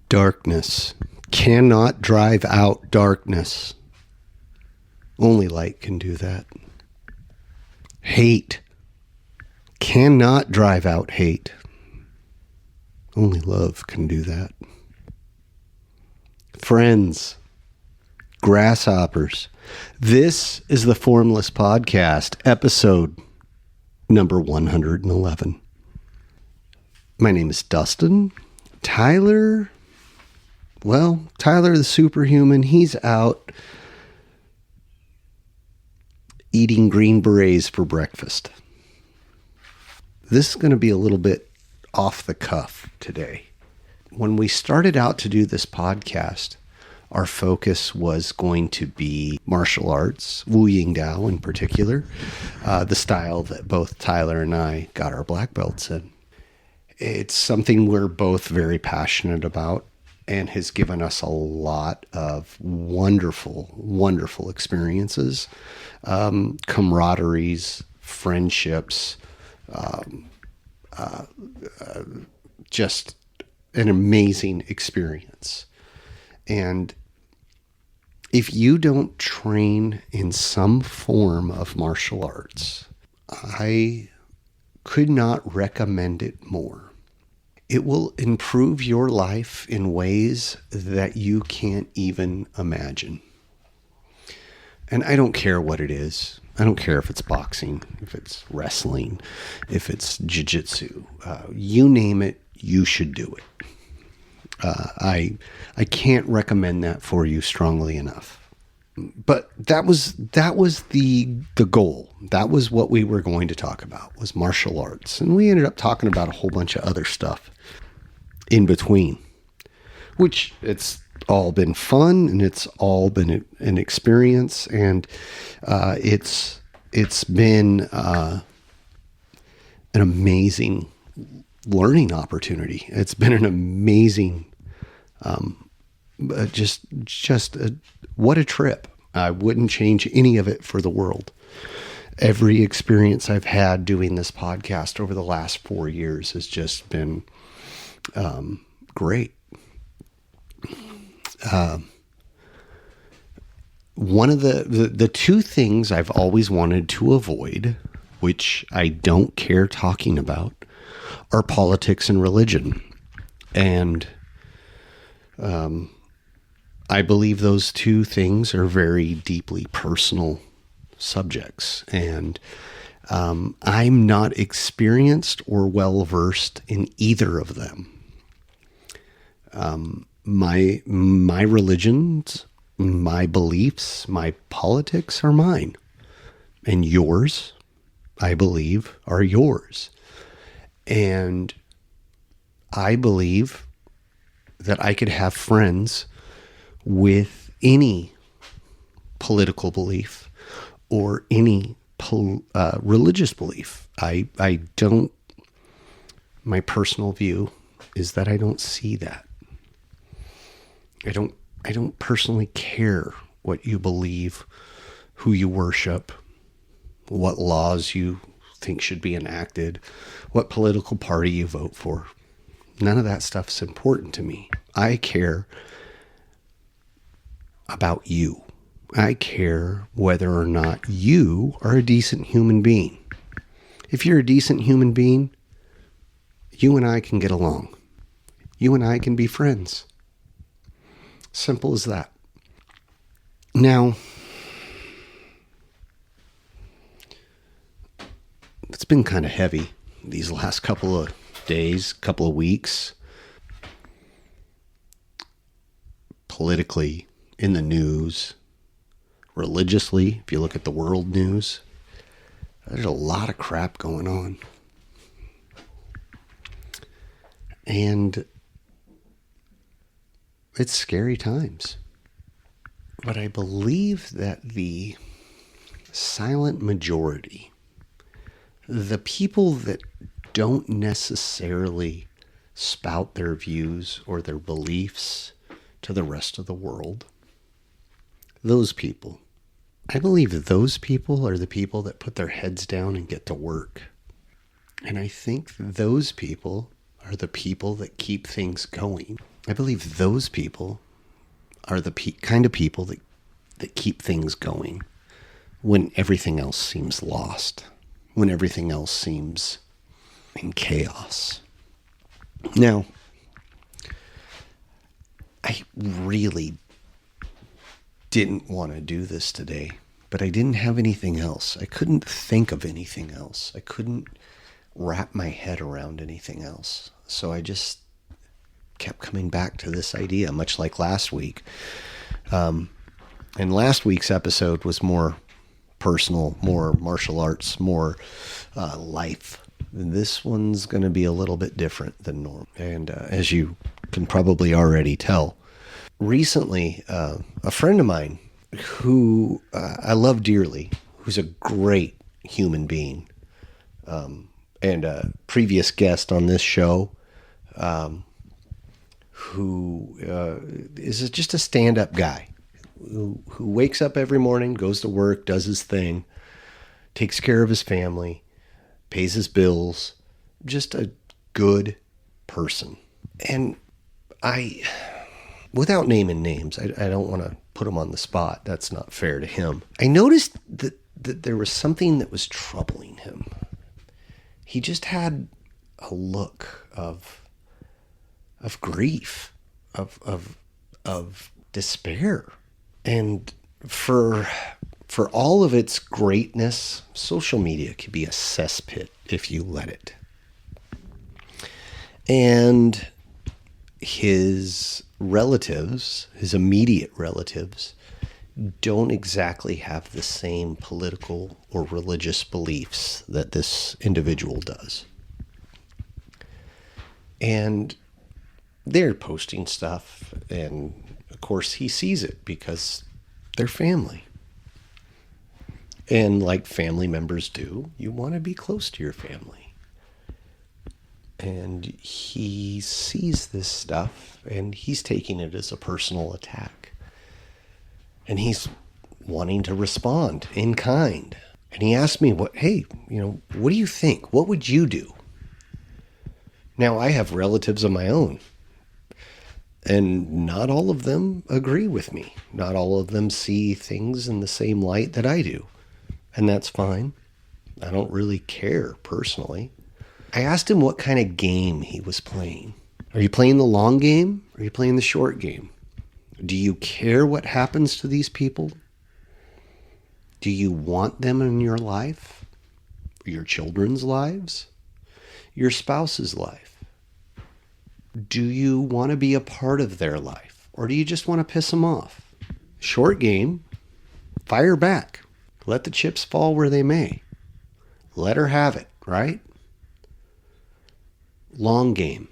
Darkness cannot drive out darkness. Only light can do that. Hate cannot drive out hate. Only love can do that. Friends, grasshoppers, this is the Formless Podcast, episode number 111. My name is Dustin. Tyler the superhuman, he's out eating green berets for breakfast. This is going to be a little bit off the cuff today. When we started out to do this podcast, our focus was going to be martial arts, Wu Ying Dao in particular, the style that both Tyler and I got our black belts in. It's something we're both very passionate about and has given us a lot of wonderful, wonderful experiences, camaraderies, friendships, just an amazing experience. And if you don't train in some form of martial arts, I could not recommend it more. It will improve your life in ways that you can't even imagine. And I don't care what it is. I don't care if it's boxing, if it's wrestling, if it's jiu-jitsu. You name it, you should do it. I can't recommend that for you strongly enough. But that was the goal. That was what we were going to talk about, was martial arts. And we ended up talking about a whole bunch of other stuff in between, which it's all been fun and it's all been an experience. And it's been an amazing learning opportunity. It's been an amazing, what a trip. I wouldn't change any of it for the world. Every experience I've had doing this podcast over the last 4 years has just been great. One of the two things I've always wanted to avoid, which I don't care talking about, are politics and religion. And I believe those two things are very deeply personal subjects. And I'm not experienced or well-versed in either of them. My religions, my beliefs, my politics are mine. And yours, I believe, are yours. And I believe that I could have friends with any political belief or any religious belief. I don't, my personal view is that I don't see that. I don't personally care what you believe, who you worship, what laws you think should be enacted, what political party you vote for. None of that stuff's important to me. I care about you. I care whether or not you are a decent human being. If you're a decent human being, you and I can get along. You and I can be friends. Simple as that. Now, it's been kind of heavy these last couple of days, couple of weeks. Politically, in the news, religiously, if you look at the world news, there's a lot of crap going on. And it's scary times. But I believe that the silent majority, the people that don't necessarily spout their views or their beliefs to the rest of the world, those people, I believe those people are the people that put their heads down and get to work. And I think those people are the people that keep things going. I believe those people are the kind of people that keep things going when everything else seems lost, when everything else seems in chaos. Now, I really didn't want to do this today, but I didn't have anything else. I couldn't think of anything else. I couldn't wrap my head around anything else. So I just kept coming back to this idea, much like last week. And last week's episode was more personal, more martial arts, more life. This one's going to be a little bit different than normal. And as you can probably already tell, recently, a friend of mine who I love dearly, who's a great human being, and a previous guest on this show, who is just a stand-up guy who wakes up every morning, goes to work, does his thing, takes care of his family, pays his bills, just a good person. And without naming names, I don't want to put him on the spot. That's not fair to him. I noticed that there was something that was troubling him. He just had a look of grief, of despair. And for all of its greatness, social media could be a cesspit if you let it. And his relatives, his immediate relatives, don't exactly have the same political or religious beliefs that this individual does. And they're posting stuff, and of course he sees it because they're family. And like family members do, you want to be close to your family. And he sees this stuff, and he's taking it as a personal attack. And he's wanting to respond in kind. And he asked me, what do you think? What would you do? Now, I have relatives of my own, and not all of them agree with me. Not all of them see things in the same light that I do. And that's fine. I don't really care personally. I asked him what kind of game he was playing. Are you playing the long game? Or are you playing the short game? Do you care what happens to these people? Do you want them in your life? Your children's lives? Your spouse's life? Do you want to be a part of their life? Or do you just want to piss them off? Short game, fire back. Let the chips fall where they may. Let her have it, right? Long game.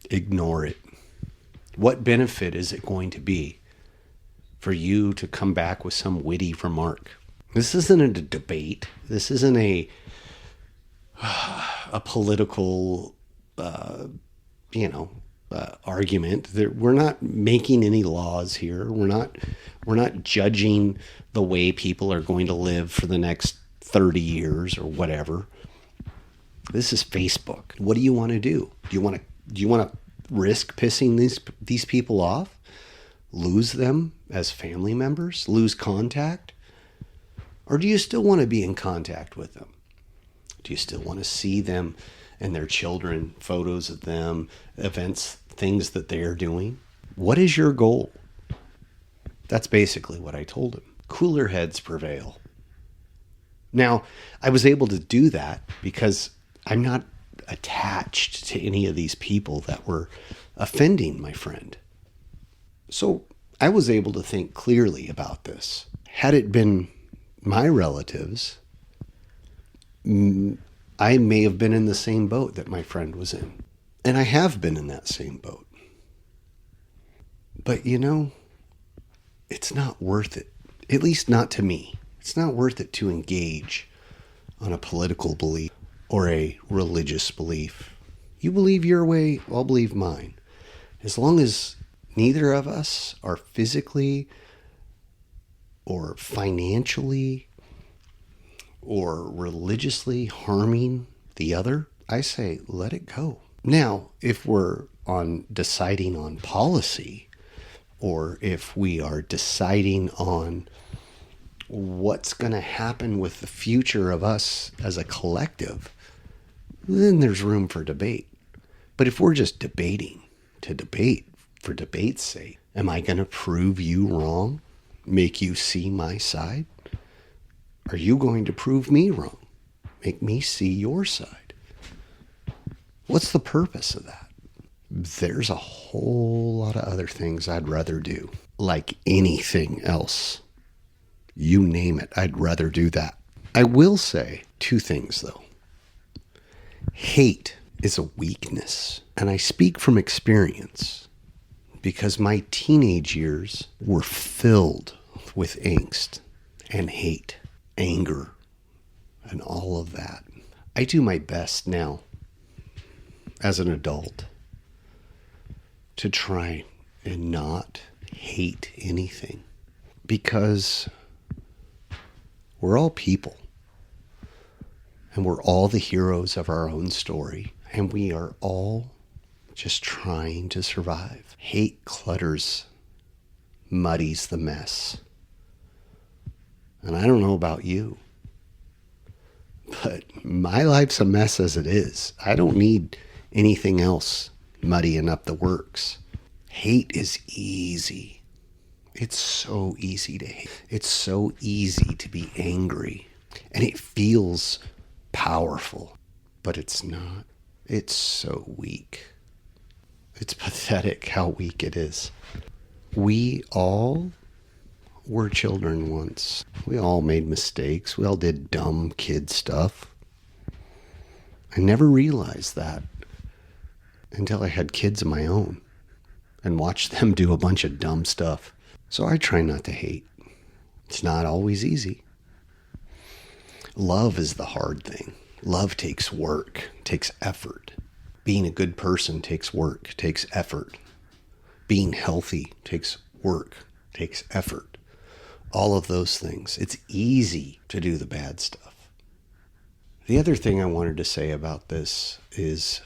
Ignore it. What benefit is it going to be for you to come back with some witty remark? This isn't a debate. This isn't a political, argument. We're not making any laws here. We're not judging the way people are going to live for the next 30 years or whatever. This is Facebook. What do you want to do? Do you want to risk pissing these people off? Lose them as family members? Lose contact? Or do you still want to be in contact with them? Do you still want to see them and their children, photos of them, events, things that they are doing? What is your goal? That's basically what I told him. Cooler heads prevail. Now, I was able to do that because I'm not attached to any of these people that were offending my friend. So I was able to think clearly about this. Had it been my relatives, I may have been in the same boat that my friend was in. And I have been in that same boat. But it's not worth it. At least not to me. It's not worth it to engage on a political belief or a religious belief. You believe your way, I'll believe mine. As long as neither of us are physically or financially or religiously harming the other, I say let it go. Now, if we're on deciding on policy, or if we are deciding on what's going to happen with the future of us as a collective, then there's room for debate. But if we're just debating to debate for debate's sake, am I going to prove you wrong? Make you see my side? Are you going to prove me wrong? Make me see your side? What's the purpose of that? There's a whole lot of other things I'd rather do. Like anything else. You name it, I'd rather do that. I will say 2 things, though. Hate is a weakness, and I speak from experience because my teenage years were filled with angst and hate, anger, and all of that. I do my best now as an adult to try and not hate anything, because we're all people, and we're all the heroes of our own story, and we are all just trying to survive. Hate clutters, muddies the mess. And I don't know about you, but my life's a mess as it is. I don't need anything else muddying up the works. Hate is easy. It's so easy to hate. It's so easy to be angry. And it feels powerful, but it's not. It's so weak. It's pathetic how weak it is. We all were children once. We all made mistakes. We all did dumb kid stuff. I never realized that until I had kids of my own and watched them do a bunch of dumb stuff. So I try not to hate. It's not always easy. Love is the hard thing. Love takes work, takes effort. Being a good person takes work, takes effort. Being healthy takes work, takes effort. All of those things. It's easy to do the bad stuff. The other thing I wanted to say about this is,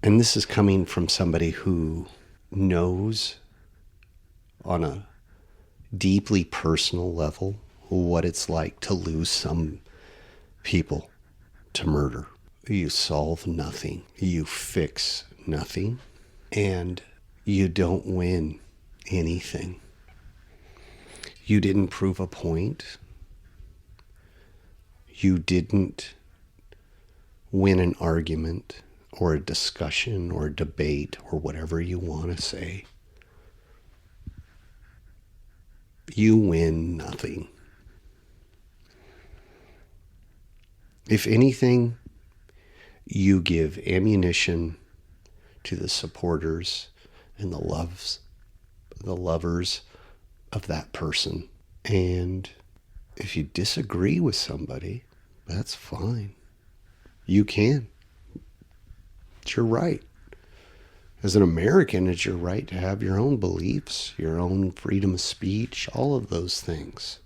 and this is coming from somebody who knows on a deeply personal level what it's like to lose some people to murder. You solve nothing. You fix nothing. And you don't win anything. You didn't prove a point. You didn't win an argument or a discussion or a debate or whatever you want to say. You win nothing. If anything, you give ammunition to the supporters and the lovers of that person. And if you disagree with somebody, that's fine. You can. It's your right. As an American, it's your right to have your own beliefs, your own freedom of speech, all of those things.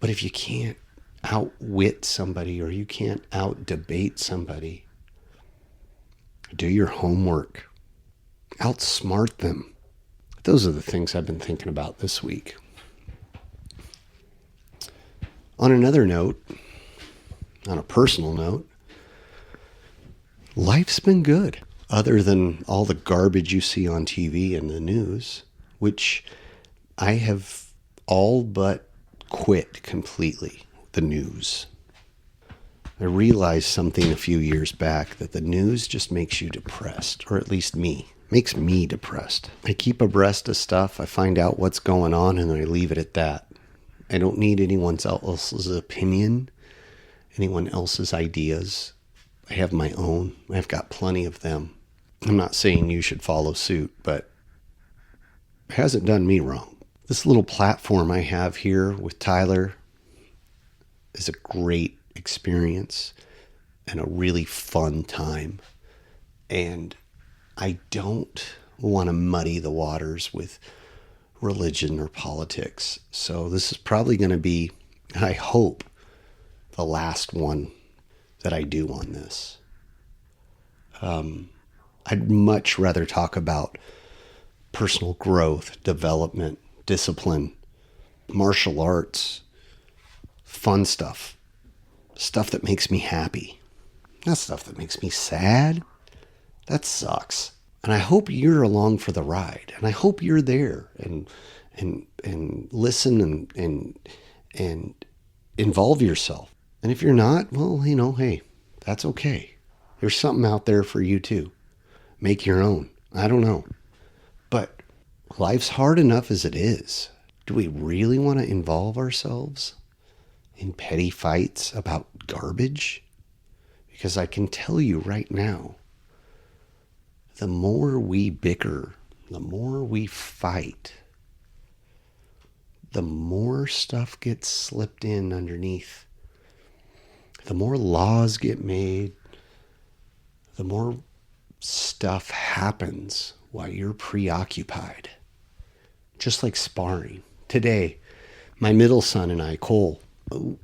But if you can't outwit somebody or you can't out-debate somebody, do your homework. Outsmart them. Those are the things I've been thinking about this week. On another note, on a personal note, life's been good. Other than all the garbage you see on TV and the news, which I have all but quit completely, the news. I realized something a few years back, that the news just makes you depressed, or at least makes me depressed. I keep abreast of stuff, I find out what's going on, and then I leave it at that. I don't need anyone else's opinion, anyone else's ideas. I have my own. I've got plenty of them. I'm not saying you should follow suit, but it hasn't done me wrong. This little platform I have here with Tyler is a great experience and a really fun time. And I don't want to muddy the waters with religion or politics. So this is probably going to be, I hope, the last one that I do on this. I'd much rather talk about personal growth, development, discipline, martial arts, fun stuff, stuff that makes me happy, not stuff that makes me sad. That sucks. And I hope you're along for the ride, and I hope you're there and listen and involve yourself. And if you're not, well, hey, that's okay. There's something out there for you too. Make your own. I don't know. But life's hard enough as it is. Do we really want to involve ourselves in petty fights about garbage? Because I can tell you right now, the more we bicker, the more we fight, the more stuff gets slipped in underneath. The more laws get made, the more stuff happens while you're preoccupied. Just like sparring. Today, my middle son and I, Cole,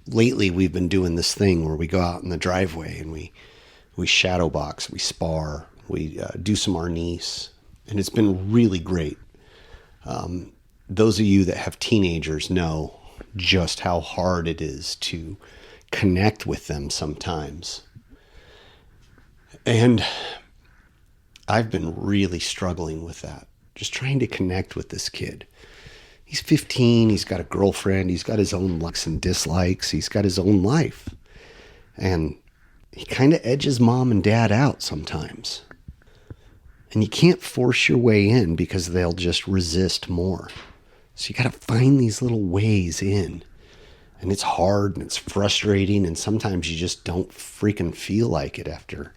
lately we've been doing this thing where we go out in the driveway and we shadow box, we spar, we do some arnis, and it's been really great. Those of you that have teenagers know just how hard it is to connect with them sometimes. And I've been really struggling with that, just trying to connect with this kid. He's 15, he's got a girlfriend, he's got his own likes and dislikes, he's got his own life. And he kind of edges mom and dad out sometimes. And you can't force your way in because they'll just resist more. So you got to find these little ways in. And it's hard and it's frustrating. And sometimes you just don't freaking feel like it after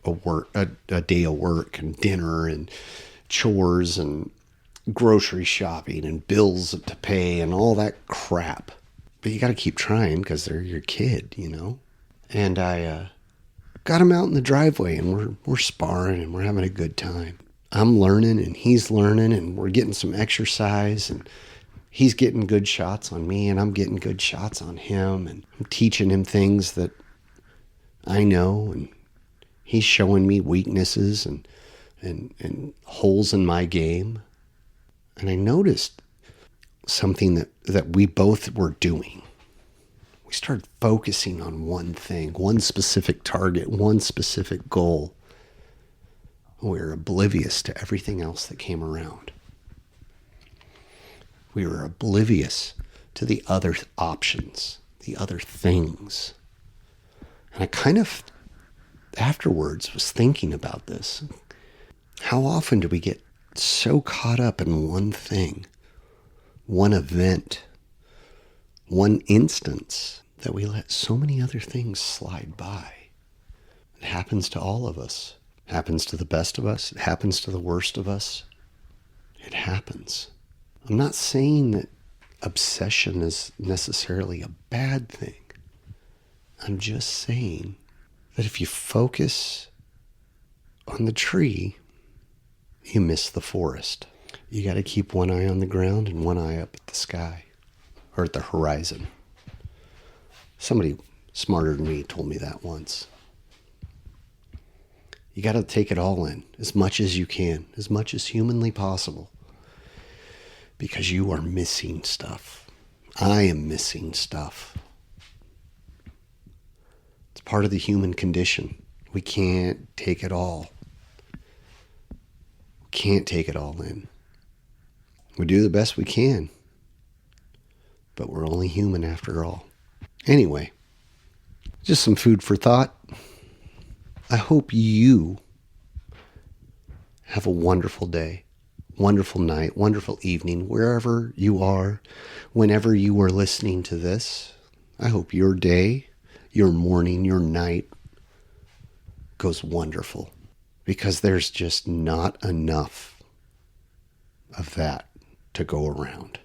a day of work and dinner and chores and grocery shopping and bills to pay and all that crap. But you got to keep trying because they're your kid, And I got him out in the driveway and we're sparring and we're having a good time. I'm learning and he's learning and we're getting some exercise and he's getting good shots on me and I'm getting good shots on him and I'm teaching him things that I know and he's showing me weaknesses and holes in my game. And I noticed something that we both were doing. We started focusing on one thing, one specific target, one specific goal. We were oblivious to everything else that came around. We were oblivious to the other options, the other things. And I kind of, afterwards, was thinking about this. How often do we get so caught up in one thing, one event, one instance, that we let so many other things slide by? It happens to all of us. It happens to the best of us. It happens to the worst of us. It happens. I'm not saying that obsession is necessarily a bad thing. I'm just saying that if you focus on the tree, you miss the forest. You got to keep one eye on the ground and one eye up at the sky or at the horizon. Somebody smarter than me told me that once. You got to take it all in as much as you can, as much as humanly possible, because you are missing stuff. I am missing stuff. It's part of the human condition. We can't take it all. Can't take it all in. We do the best we can, but we're only human after all. Anyway, just some food for thought. I hope you have a wonderful day, wonderful night, wonderful evening, wherever you are, whenever you are listening to this. I hope your day, your morning, your night goes wonderful, because there's just not enough of that to go around.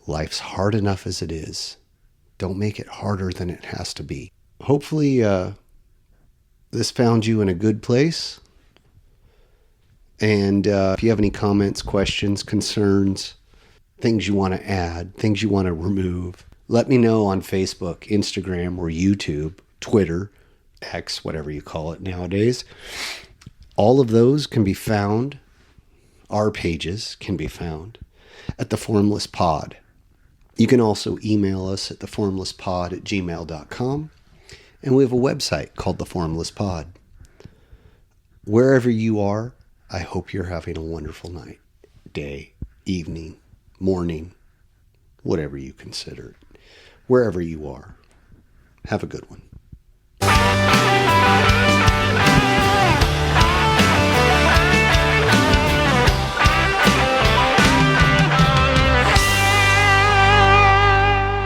Life's hard enough as it is. Don't make it harder than it has to be. Hopefully, this found you in a good place. And if you have any comments, questions, concerns, things you want to add, things you want to remove, let me know on Facebook, Instagram, or YouTube, Twitter, X, whatever you call it nowadays. All of those can be found, our pages can be found at the Formless Pod. You can also email us at theformlesspod@gmail.com. And we have a website called The Formless Pod. Wherever you are, I hope you're having a wonderful night, day, evening, morning, whatever you consider it. Wherever you are, have a good one.